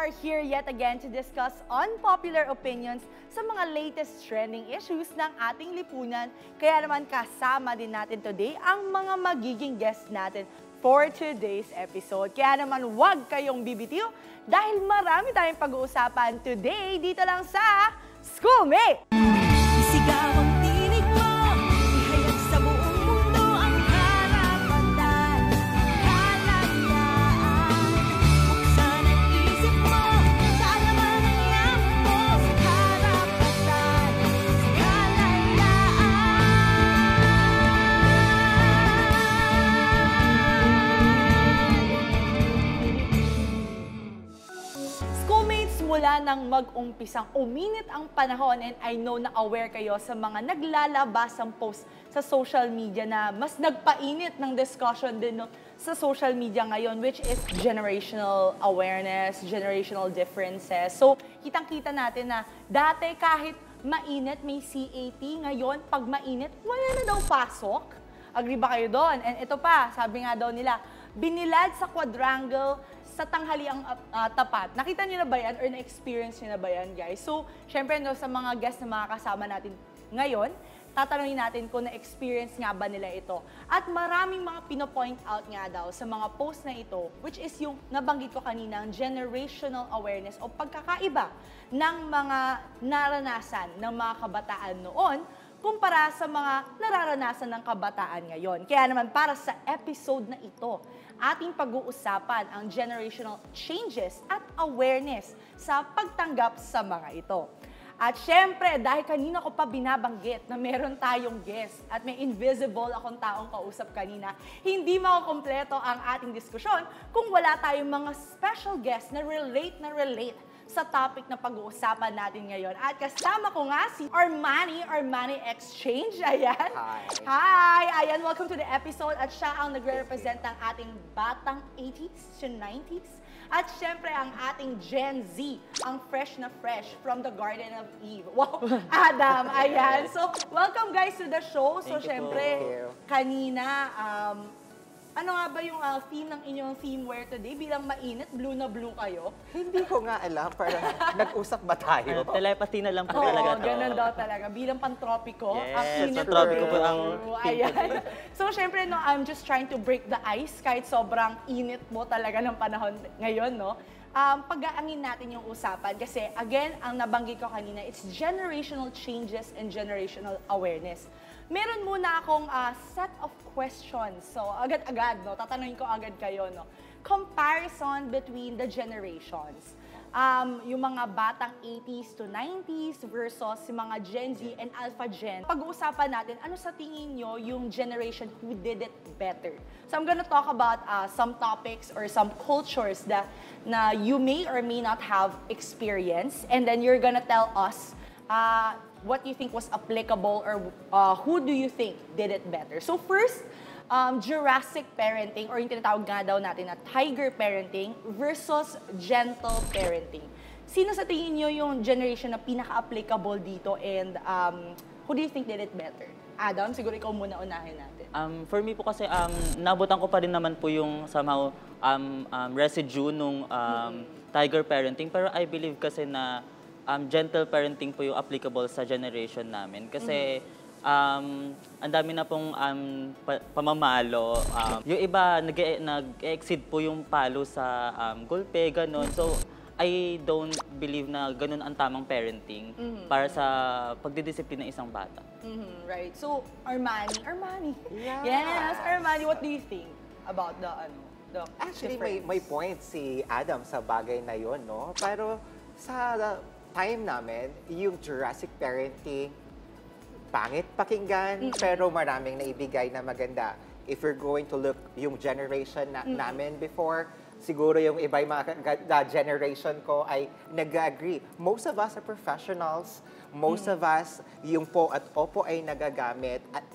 are here yet again to discuss unpopular opinions sa mga latest trending issues ng ating lipunan. Kaya naman kasama din natin today ang mga magiging guests natin for today's episode. Kaya naman huwag kayong bibitiw dahil marami tayong pag-uusapan today dito lang sa Schoolmate! Isigaw ang tinig mo, ihayag sa buong mundo ang karapatan, kalayaan. Buksan ang isip mo, kaalaman ang yaman mo sa karapatan, Schoolmates, mula nang mag-umpisang uminit ang panahon, and I know na aware kayo sa mga naglalabasang post sa social media na mas nagpainit ng discussion din sa social media ngayon, which is generational awareness, generational differences. So, kitang-kita natin na dati kahit mainit, may CAT, ngayon pag mainit, wala na daw pasok. Agree ba kayo doon? And ito pa, sabi nga daw nila, binilad sa quadrangle sa tanghaliang tapat. Nakita niyo na ba yan or na-experience niyo na ba yan, guys? So, syempre, no, sa mga guests na mga kasama natin ngayon, tatanungin natin kung na-experience nga ba nila ito. At maraming mga pino-point out nga daw sa mga post na ito, which is yung nabanggit ko kanina, ang generational awareness o pagkakaiba ng mga naranasan ng mga kabataan noon kumpara sa mga nararanasan ng kabataan ngayon. Kaya naman para sa episode na ito, ating pag-uusapan ang generational changes at awareness sa pagtanggap sa mga ito. At syempre, dahil kanina ko pa binabanggit na meron tayong guest at may invisible akong taong kausap kanina, hindi makukumpleto ang ating diskusyon kung wala tayong mga special guests na relate sa topic na pag-uusapan natin ngayon. At kasama ko nga si Armani Exchange. Ayan. Hi! Ayan, welcome to the episode. At siya ang nagre-represent ng ating batang 80s to 90s. At syempre, ang ating Gen Z, ang fresh na fresh from the Garden of Eve. Wow, Adam, ayan. So, welcome guys to the show. So, syempre, kanina, ano nga ba yung theme ng inyong theme wear today? Bilang mainit, blue na blue kayo? Hindi ko nga alam, parang nag-usap ba tayo? Telepathy na lang po Oo, talaga to. ganun daw talaga. Bilang pantropiko, ang Yes, init. pantropiko po ang Ayan. So, syempre, no, I'm just trying to break the ice kahit sobrang init mo talaga ng panahon ngayon, no? Pag-aangin natin yung usapan kasi, again, ang nabanggit ko kanina, it's generational changes and generational awareness. Meron muna akong set of questions. So, agad-agad, no? Tatanungin ko agad kayo, no? Comparison between the generations. Yung mga batang 80s to 90s versus yung mga Gen Z and Alpha Gen. Pag-uusapan natin, ano sa tingin nyo yung generation who did it better? So, I'm gonna talk about some topics or some cultures na you may or may not have experienced, and then you're gonna tell us what you think was applicable or who do you think did it better. So first, Jurassic parenting or yung tinatawag nga daw natin na tiger parenting versus gentle parenting. Sino sa tingin nyo yung generation na pinaka-applicable dito and who do you think did it better? Adam, siguro ikaw muna unahin natin. For me po kasi, nabutan ko pa rin naman po yung somehow residue nung tiger parenting. Pero I believe kasi na gentle parenting po yung applicable sa generation namin. Kasi ang dami na pong pamamalo. Yung iba, nag-exceed po yung palo sa gulpe, ganun. So, I don't believe na ganun ang tamang parenting para sa pagdidisiplina ng isang bata. Right. So, Armani. Yes, Armani, what do you think about the Actually, difference? may point si Adam sa bagay na yon, no? Pero sa time namin, yung Jurassic parenting, pangit pakinggan, pero maraming naibigay na maganda. If you're going to look yung generation namin before, siguro yung iba yung mga generation ko ay nag-agree. Most of us are professionals. Most of us, yung po at opo ay nagagamit. At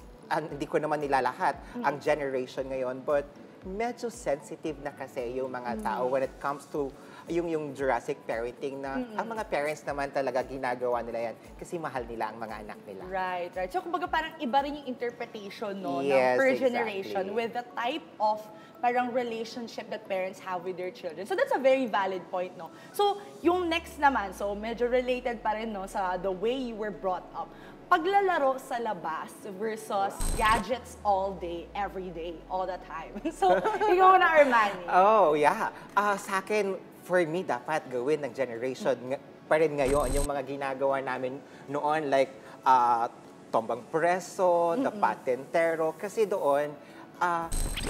hindi ko naman nilalahat ang generation ngayon. But medyo sensitive na kasi yung mga tao when it comes to yung Jurassic parenting na ang mga parents naman talaga ginagawa nila yan kasi mahal nila ang mga anak nila. Right, right. So, kumbaga parang iba rin yung interpretation, no, ng Yes, per exactly. generation with the type of parang relationship that parents have with their children. So, that's a very valid point, no? So, yung next naman, so medyo related pa rin, no, sa the way you were brought up. Paglalaro sa labas versus gadgets all day, every day, all the time. So, ikaw na, Armani. Oh, yeah. Sa akin, for me, dapat gawin ng generation pa rin ngayon yung mga ginagawa namin noon like Tombang Preso, The Patentero. Kasi doon,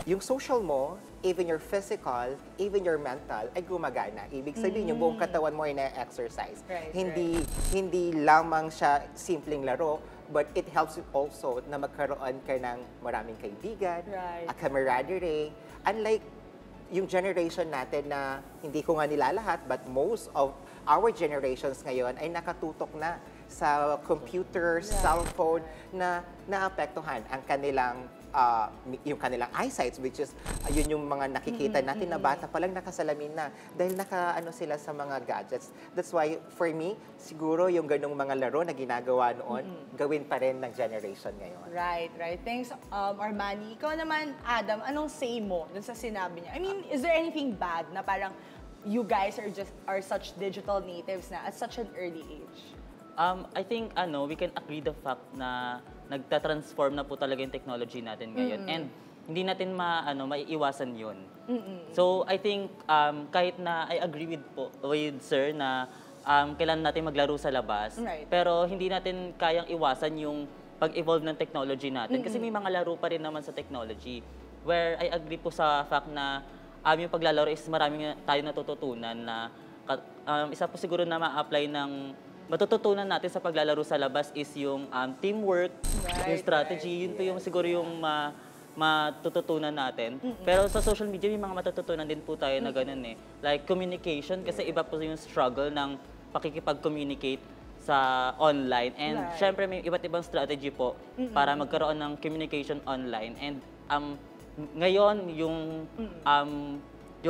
yung social mo, even your physical, even your mental, ay gumagana. Ibig sabihin, yung buong katawan mo ay na-exercise. Right, Hindi lamang siya simpleng laro, but it helps you also na magkaroon ka ng maraming kaibigan, Right. a camaraderie. Unlike yung generation natin na hindi ko nga nilalahat, but most of our generations ngayon ay nakatutok na sa computer, cellphone na naapektuhan ang kanilang yung kanilang eyesight, which is yun yung mga nakikita natin na bata palang nakasalamin na dahil nakaano sila sa mga gadgets. That's why for me, siguro yung ganung mga laro na ginagawa noon, gawin pa rin ng generation ngayon. Right, right. Thanks, Armani. Ikaw naman, Adam, anong say mo dun sa sinabi niya? I mean, is there anything bad na parang you guys are such digital natives na at such an early age? I think we can agree the fact na nagta-transform na po talaga yung technology natin ngayon. And hindi natin maiiwasan yun. So I think kahit na I agree with sir na kailangan natin maglaro sa labas, Right. pero hindi natin kayang iwasan yung pag-evolve ng technology natin. Kasi may mga laro pa rin naman sa technology. Where I agree po sa fact na yung paglalaro is maraming tayo natututunan na isa po siguro na ma-apply ng matututunan natin sa paglalaro sa labas is yung teamwork, yung strategy, yun po yung siguro yung matututunan natin. Pero sa social media, may mga matututunan din po tayo na ganun eh. Like communication, kasi iba po yung struggle ng pakikipag-communicate sa online. And syempre may iba't ibang strategy po para magkaroon ng communication online. And ngayon, yung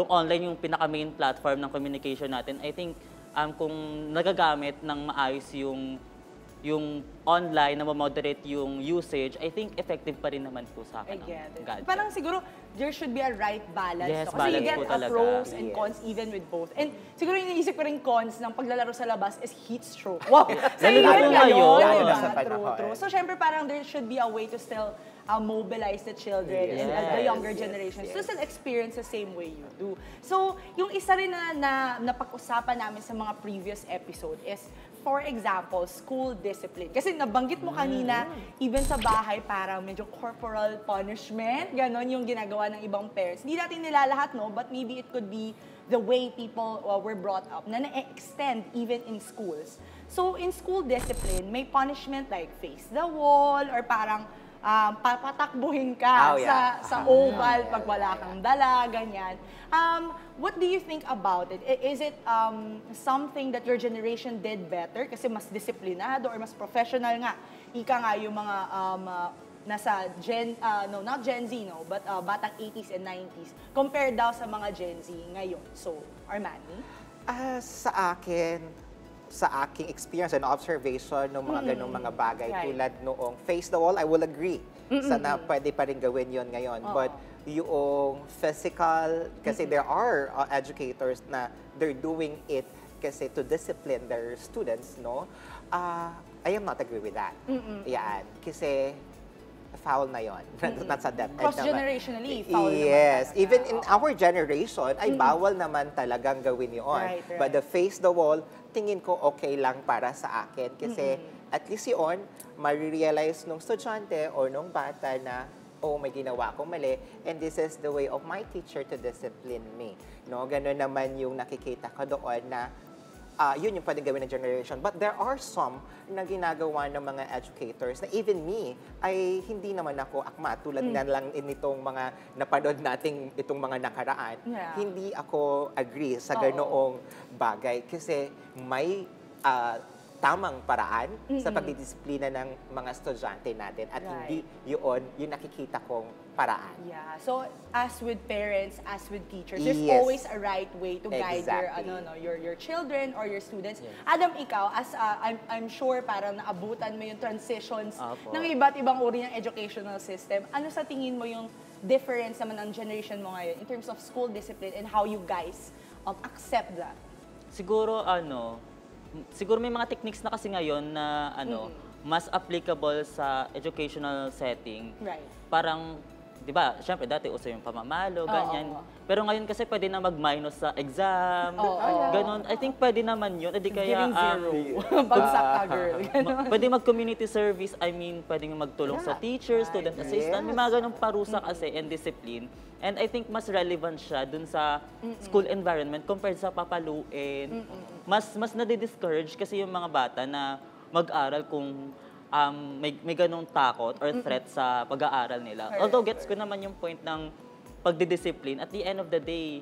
online, yung pinaka-main platform ng communication natin, I think kung nagagamit ng maayos yung online na ma-moderate yung usage, I think effective pa rin naman po sa akin. I get it. Gadget. Parang siguro, there should be a right balance. Yes, no? Kasi you balance get po talaga. pros and cons even with both. And siguro iniisip ko rin cons ng paglalaro sa labas is heat stroke. Wow! Sa Lalo inyo na ngayon, ngayon. di Lalo ba? na sa panahon. True. So, syempre parang there should be a way to still mobilize the children and the younger generations to still experience the same way you do. So, yung isa rin na napag-usapan namin sa mga previous episode is, for example, school discipline. Kasi nabanggit mo kanina, even sa bahay, parang medyo corporal punishment, ganon yung ginagawa ng ibang parents. Hindi natin nilalahat, no? But maybe it could be the way people were brought up na na-extend even in schools. So, in school discipline, may punishment like face the wall or parang papatakbuhin ka sa oval pag wala kang dala, ganyan. What do you think about it? Is it something that your generation did better kasi mas disiplinado or mas professional nga? Ika nga yung mga nasa not Gen Z, no, but batang 80s and 90s compared daw sa mga Gen Z ngayon. So, Armani? Sa aking experience and observation ng mga ganong mga bagay Right. tulad noong face the wall, I will agree sa na pwede pa rin gawin yon ngayon. But yung physical, kasi there are educators na they're doing it kasi to discipline their students, no? I am not agree with that. Yan. Kasi foul na yon. Nasa DepEd naman. Cross-generationally, foul naman Yes. talaga. Even in our generation, ay bawal naman talagang gawin yun. Right, right. But the face the wall, tingin ko okay lang para sa akin. Kasi at least yun, marirealize nung estudyante or nung bata na, oh, may ginawa akong mali, and this is the way of my teacher to discipline me. No? Ganun naman yung nakikita ko doon na yun yung pwedeng gawin ng generation. But there are some na ginagawa ng mga educators na even me, ay hindi naman ako akma. Tulad na lang nitong mga napanood nating itong mga nakaraan. Yeah. Hindi ako agree sa ganoong bagay. Kasi may tamang paraan sa pagdidisiplina ng mga estudyante natin at Right. hindi yun yung nakikita kong paraan. Yeah. So as with parents, as with teachers, there's Yes. always a right way to guide Exactly. your children or your students. Yes. Adam, ikaw as I'm sure parang naabutan mo yung transitions Apo. ng iba't ibang uri ng educational system. Ano sa tingin mo yung difference naman ng generation mo ngayon in terms of school discipline and how you guys accept that? Siguro siguro may mga techniques na kasi ngayon na mas applicable sa educational setting. Right. Parang 'di ba? Syempre dati uso yung pamamalo, ganyan. Oo. Pero ngayon kasi pwede na mag-minus sa exam. Oo. Ganon. I think pwede naman 'yun. Edi kaya Giving zero. Bagsak ka, girl. pwede mag-community service. I mean, pwedeng magtulong sa teachers, student assistant. May mga ganong parusa kasi and discipline. And I think mas relevant siya dun sa school environment compared sa papaluin. Mas nade-discourage kasi yung mga bata na mag-aral kung may ganong takot or threat sa pag-aaral nila. Correct. Although gets ko naman yung point ng pagdidiscipline. At the end of the day,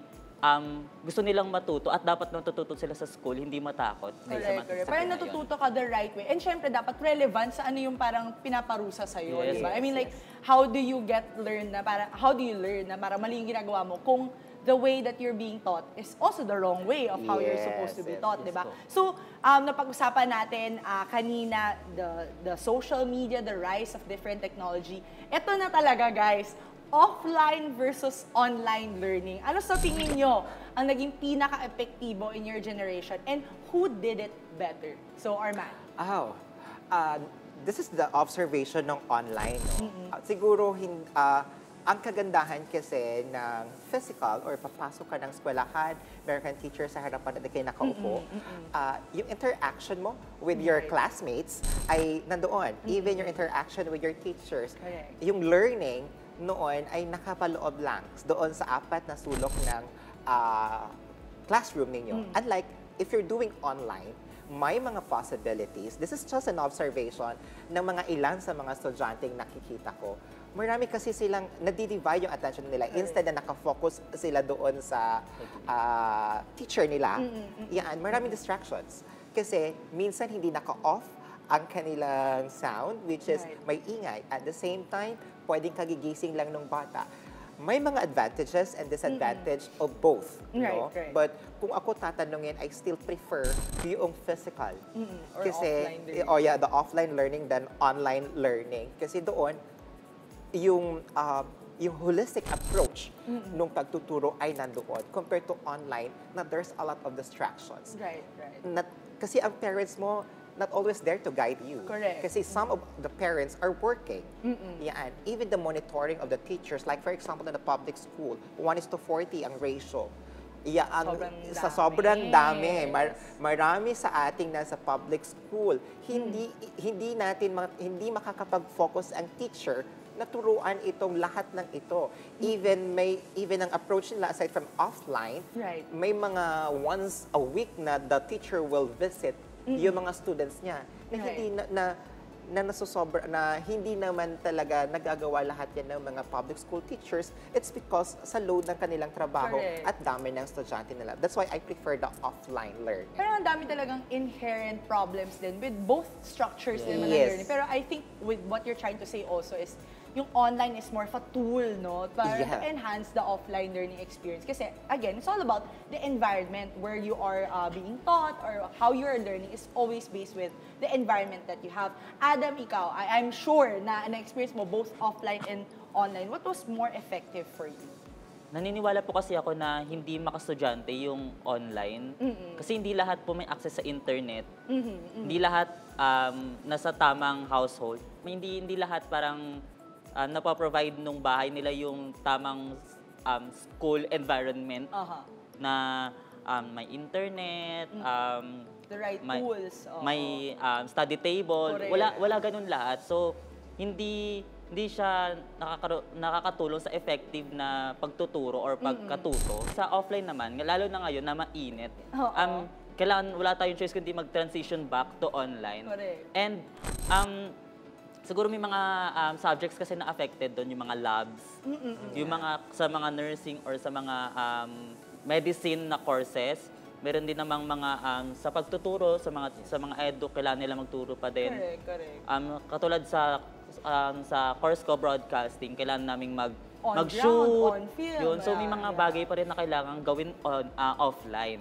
gusto nilang matuto at dapat natututo sila sa school, hindi matakot. Correct. Parang natututo ka the right way. And syempre, dapat relevant sa ano yung parang pinaparusa sa'yo, Yes, di ba? I yes, mean, like, how do you learn na para mali yung ginagawa mo kung the way that you're being taught is also the wrong way of how you're Yes, supposed to be yes, taught, yes di ba? po. So, napag-usapan natin kanina the social media, the rise of different technology. Ito na talaga, guys, offline versus online learning. Ano sa tingin nyo ang naging pinaka-epektibo in your generation and who did it better? So, Arman. This is the observation ng online. No? Siguro, ang kagandahan kasi ng physical or papasok ka ng eskwelahan, meron kang teacher sa harapan na kayo nakaupo, yung interaction mo with your classmates ay nandoon. Even your interaction with your teachers. Correct. Yung learning noon ay nakapaloob lang doon sa apat na sulok ng classroom ninyo. Unlike if you're doing online, may mga possibilities. This is just an observation ng mga ilan sa mga estudyanteng nakikita ko. Marami kasi silang nadi-divide yung attention nila. Instead na nakafocus sila doon sa teacher nila, yan, maraming distractions. Kasi minsan hindi naka-off ang kanilang sound, which is may ingay. At the same time, pwedeng kagigising lang ng bata. May mga advantages and disadvantage of both. No? Right. But kung ako tatanungin, I still prefer yung physical. Or offline learning. The offline learning than online learning. Kasi doon, yung holistic approach nung pagtuturo ay nandoon compared to online na there's a lot of distractions. Right. Kasi ang parents mo, not always there to guide you. Correct. Kasi some of the parents are working. Yan. Even the monitoring of the teachers, like for example, in the public school, 1:40 ang ratio. Yan, sa sobrang dami. Marami sa ating nasa public school. Hindi makakapag-focus ang teacher na turuan itong lahat ng ito. Even ang approach nila aside from offline, may mga once a week na the teacher will visit yung mga students niya na hindi na hindi naman talaga nagagawa lahat yan ng mga public school teachers. It's because sa load ng kanilang trabaho at dami ng estudyante nila. That's why I prefer the offline learning. Pero ang dami talagang inherent problems din with both structures din naman ng Yes. learning. Pero I think with what you're trying to say also is yung online is more of a tool, no? Para to enhance the offline learning experience. Kasi, again, it's all about the environment where you are being taught or how you are learning is always based with the environment that you have. Adam, ikaw, I'm sure na na-experience mo both offline and online. What was more effective for you? Naniniwala po kasi ako na hindi makastudyante yung online. Kasi hindi lahat po may access sa internet. Hindi lahat nasa tamang household. Hindi lahat parang napaprovide nung bahay nila yung tamang school environment na may internet, the right tools. may study table. Correct. Wala ganun lahat. So, hindi siya nakakatulong sa effective na pagtuturo or pagkatuto. Sa offline naman, lalo na ngayon na mainit, kailangan wala tayong choice kundi mag-transition back to online. Correct. And siguro may mga subjects kasi na affected doon, yung mga labs, yung mga sa mga nursing or sa mga medicine na courses, meron din namang mga sa pagtuturo sa mga edu kailangan nila magturo pa din. Correct. Katulad sa course ko broadcasting, kailangan naming On mag-shoot. ground, on film, Yun. So may mga yeah. bagay pa rin na kailangan gawin offline.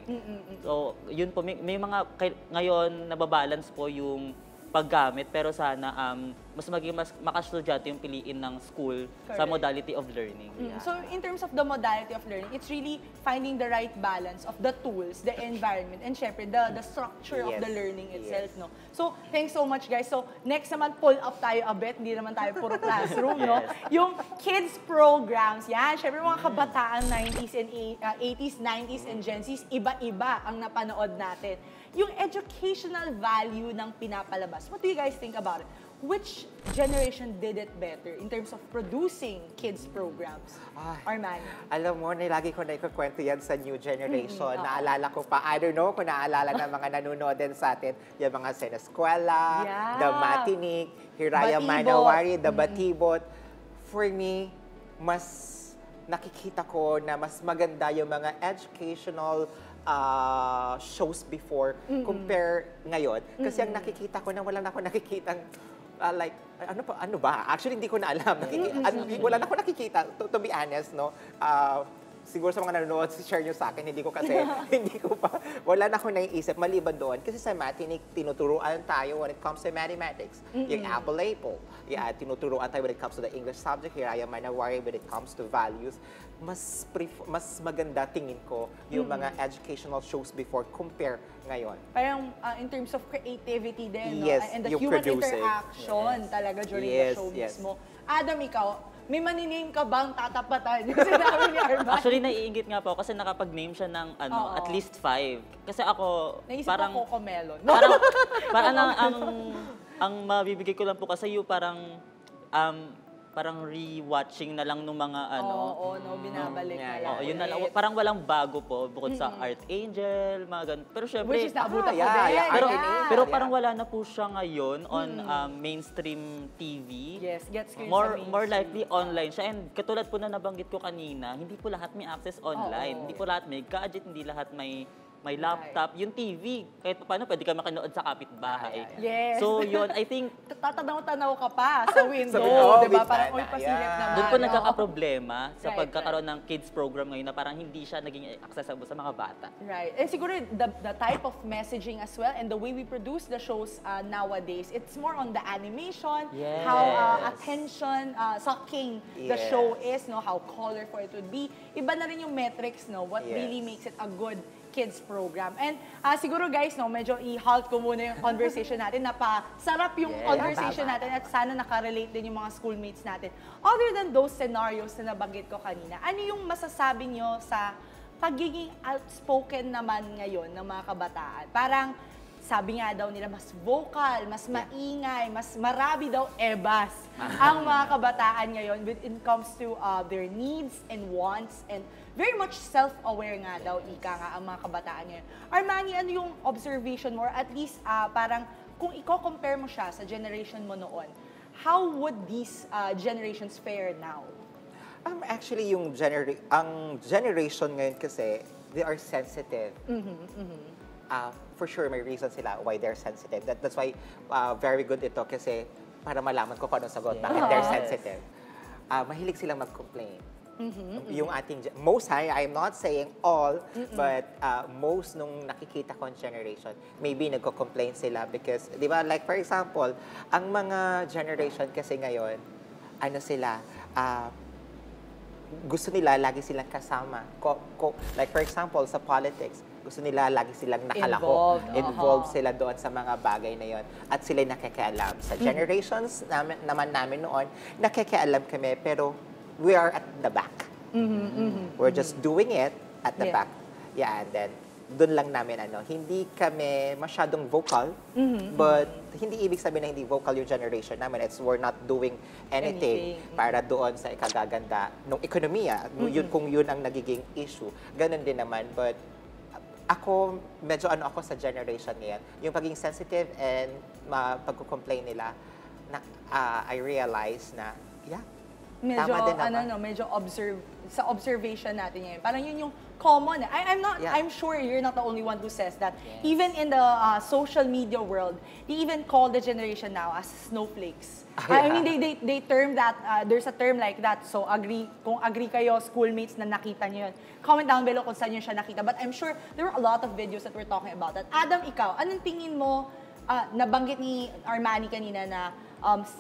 So yun po, may mga ngayon nababalance po yung paggamit, pero sana mas makastudyante yung piliin ng school sa Correct. modality of learning. So in terms of the modality of learning, it's really finding the right balance of the tools, the environment, and syempre the structure of Yes. the learning itself, Yes. no? So thanks so much, guys. So next naman, pull up tayo a bit, hindi naman tayo puro classroom, no? Yung kids programs, yan, syempre mga kabataan 90s and 80s, 90s, and Gen Zs, iba-iba ang napanood natin. Yung educational value ng pinapalabas, what do you guys think about it? Which generation did it better in terms of producing kids programs? Armani? Alam mo, lagi ko na ikukwento yan sa new generation. Naalala ko pa, I don't know kung naalala ng mga nanonood din sa atin, yung mga Senescuela, Yeah. The Matinik, Hiraya Batibot. Manawari, The Batibot. For me, mas nakikita ko na mas maganda yung mga educational shows before compare ngayon. Kasi ang nakikita ko na wala na ako nakikitang like, ano ba? Actually, hindi ko na alam. Wala na ako nakikita, to be honest, no? Siguro sa mga nanonood, share nyo sa akin, hindi ko kasi, wala na ako naiisip, maliban doon. Kasi sa Matinik, tinuturuan tayo when it comes to mathematics. Yung apple. Yeah, tinuturuan tayo when it comes to the English subject. Hiraya Manawari when it comes to values. Mas maganda tingin ko yung mga educational shows before compare ngayon. Parang in terms of creativity din, no? Yes, And the yung human producing. interaction talaga during Yes, the show yes. mismo. Adam, ikaw, may maniname ka bang tatapatan yung sinabi ni Armani? Actually, naiingit nga po ako kasi nakapag-name siya ng Oo. at least 5. Kasi ako, Naisip parang, ko Coco Melon. parang ang mabibigay ko lang po kasi yung parang re-watching na lang ng mga Oo, no, binabalik na lang. Oo, yun na lang. Parang walang bago po bukod sa Art Angel, mga ganun. Pero syempre, Which is naabutan ko yeah, din. yeah, pero, Art Angel. pero parang wala na po siya ngayon on mainstream TV. Yes, gets ko yun sa More mainstream. likely online siya. And katulad po na nabanggit ko kanina, hindi po lahat may access online. Oo. Hindi po lahat may gadget, hindi lahat may laptop. Yung TV, kahit paano pwede ka makanood sa kapitbahay. Yes. So yun, I think Tatanaw-tanaw ka pa sa window, window, di ba? with Parang, Ana, uy, pasilip yeah. naman. doon po no? nagkakaproblema sa Right, pagkakaroon ng kids program ngayon na parang hindi siya naging accessible sa mga bata. Right. And siguro the type of messaging as well and the way we produce the shows nowadays, it's more on the animation, Yes. how attention sucking the Yes. show is, no, how colorful it would be. Iba na rin yung metrics, no, what Yes. really makes it a good kids program. And siguro guys, no, medyo i-halt ko muna yung conversation natin. Napasarap yung Yes, conversation tama. natin at sana nakarelate din yung mga schoolmates natin. Other than those scenarios na nabanggit ko kanina, ano yung masasabi nyo sa pagiging outspoken naman ngayon ng mga kabataan? Parang sabi nga daw nila, mas vocal, mas maingay, mas marami daw ebas ang mga kabataan ngayon when it comes to their needs and wants and very much self-aware nga daw, ika nga, ang mga kabataan ngayon. Armani, ano yung observation mo? Or at least parang kung i-compare mo siya sa generation mo noon, how would these generations fare now? Actually, ang generation ngayon kasi, they are sensitive. For sure, may reason sila why they're sensitive. That's why very good ito kasi para malaman ko kung anong sagot, bakit they're Yes. sensitive. Mahilig silang mag-complain. Yung ating, most, I'm not saying all, but most nung nakikita ko generation, maybe nagko-complain sila because, di ba, like for example, ang mga generation kasi ngayon, ano sila, gusto nila lagi silang kasama. Like for example, sa politics, gusto nila lagi silang nakalako. Involved sila doon sa mga bagay na yon at sila nakikialam. Sa generations naman namin noon, nakikialam kami pero we are at the back. We're just doing it at the back. Yeah, and then doon lang namin hindi kami masyadong vocal, but hindi ibig sabihin na hindi vocal yung generation namin. We're not doing anything para doon sa ikagaganda ng ekonomiya. Kung yun ang nagiging issue. Ganon din naman, but ako, medyo ako sa generation ngayon. Yung pagiging sensitive and pagko-complain nila, I realize na, medyo, Tama din naman. medyo sa observation natin ngayon. Parang yun yung common. I'm sure you're not the only one who says that. Even in the social media world, they even call the generation now as snowflakes. I mean, they term that, there's a term like that. So, kung agree kayo, schoolmates na nakita nyo yun. Comment down below kung saan nyo siya nakita. But I'm sure there were a lot of videos that we're talking about that. Adam, ikaw, anong tingin mo, nabanggit ni Armani kanina na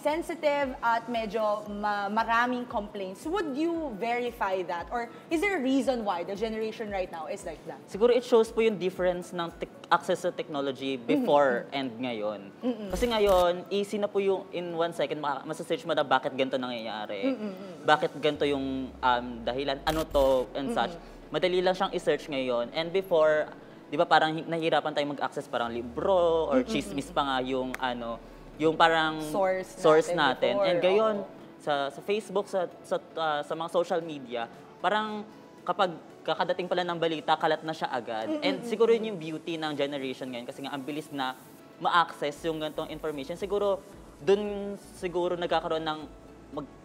sensitive at medyo maraming complaints. Would you verify that? Or is there a reason why the generation right now is like that? Siguro it shows po yung difference ng access to technology before and ngayon. Kasi ngayon, easy na po yung in 1 second, masasearch mo na bakit ganito nangyayari. Bakit ganito yung dahilan, ano to, and such. Madali lang siyang i-search ngayon. And before, di ba parang nahihirapan tayong mag-access parang libro or chismis pa nga yung parang source natin. before, And gayon, sa Facebook, sa mga social media, parang kapag kakadating pala ng balita, kalat na siya agad. And siguro yun yung beauty ng generation ngayon kasi nga ang bilis na ma-access yung ganitong information. Siguro, dun siguro nagkakaroon ng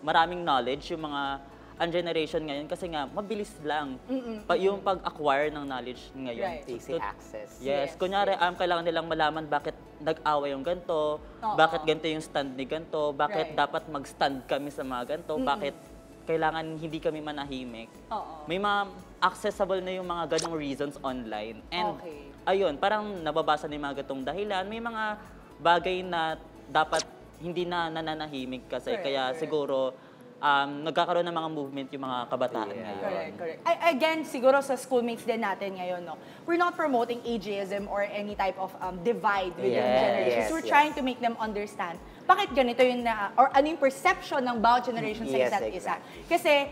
maraming knowledge yung mga ang generation ngayon kasi nga mabilis lang yung pag-acquire ng knowledge ngayon. Right. Easy access. Yes. Kunyari, kailangan nilang malaman bakit nag-away yung ganito, bakit ganito yung stand ni ganito, bakit dapat mag-stand kami sa mga ganito, bakit kailangan hindi kami manahimik. May mga accessible na yung mga ganong reasons online. And ayun, parang nababasa na yung mga ganitong dahilan. May mga bagay na dapat hindi na nananahimik kasi. Kaya siguro, nagkakaroon ng mga movement yung mga kabataan ngayon. Correct. Again, siguro sa schoolmates din natin ngayon, no, we're not promoting ageism or any type of divide within generations. We're trying to make them understand bakit ganito yung or ano yung perception ng bawat generation sa isa't isa. Kasi,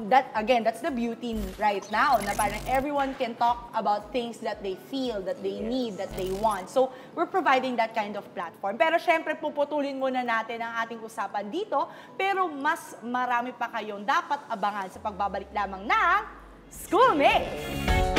that's the beauty right now, na parang everyone can talk about things that they feel, that they need, that they want. So, we're providing that kind of platform. Pero syempre, puputulin muna natin ang ating usapan dito, pero mas marami pa kayong dapat abangan sa pagbabalik lamang ng Schoolmates!